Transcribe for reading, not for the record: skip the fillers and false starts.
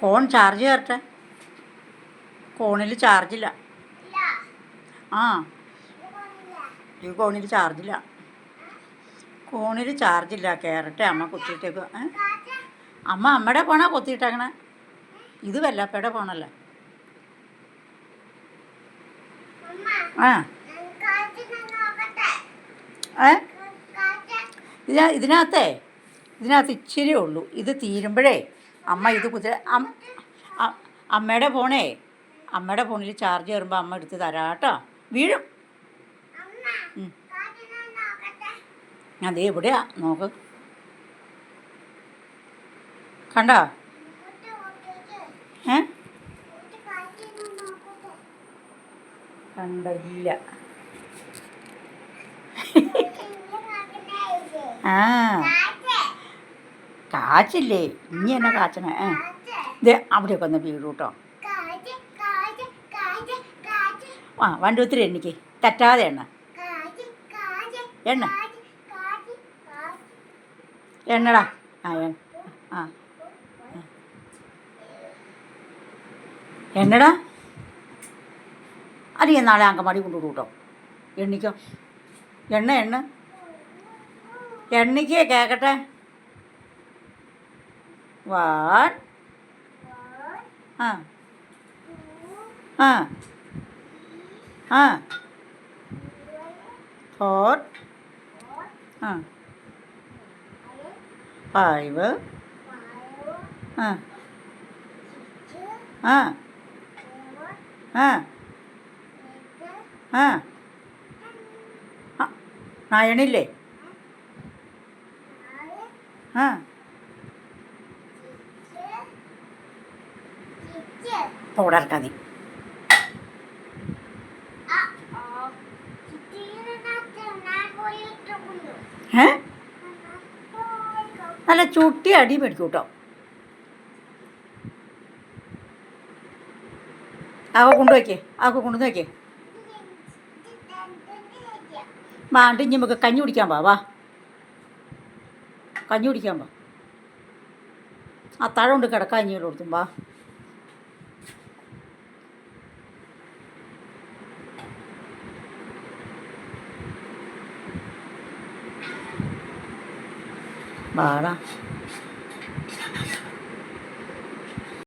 Phone charge കയറട്ടെ. ഫോണിൽ ചാർജില്ല. ആ ഈ ഫോണിൽ ചാർജില്ല. ഫോണിൽ ചാർജില്ല. കയറട്ടെ. അമ്മ കുത്തിയിട്ടേക്ക്. അമ്മയുടെ ഫോണാ കുത്തിയിട്ടേക്കണേ. ഇത് വല്ലപ്പയുടെ ഫോണല്ലേ. ആ ഇതിനകത്ത് ഇച്ചിരി ഉള്ളൂ. ഇത് തീരുമ്പോഴേ അമ്മ ഇത് അമ്മയുടെ ഫോണിൽ ചാർജ് കയറുമ്പോൾ അമ്മ എടുത്ത് തരാം കേട്ടോ. വീഴും. അതേ എവിടെയാ നോക്ക്. കണ്ടോ? കണ്ടില്ല. ആ കാച്ചില്ലേ? ഇനി എന്നാ കാച്ചണേ? ഇത് അവിടെയൊക്കെ ഒന്ന് വീഴൂ കേട്ടോ. ആ 1 2 3 എണ്ണിക്ക് തെറ്റാതെ എണ്ണ എണ്ണടാ. ആ എണ്ണടാ. അല്ലെങ്കിൽ നാളെ അങ്കമാടി കൊണ്ടുവിടും കേട്ടോ. എണ്ണിക്കോ. എണ്ണിക്ക് കേൾക്കട്ടെ. 1 4 5 എണ്ണില്ലേ? പൗഡർക്കാ നീ. നല്ല ചുട്ടി അടി മേടിക്കും കേട്ടോ. കൊണ്ടുവയ്ക്കേ. കൊണ്ടുവന്ന് വയ്ക്കേ. ഇനി നമുക്ക് കഞ്ഞി കുടിക്കാൻ വാ. കഞ്ഞി കുടിക്കാൻ വാ. അത്താഴം കൊണ്ട് കിടക്കാൻ കഞ്ഞിയോട് കൊടുത്തും വാ. വാടാ.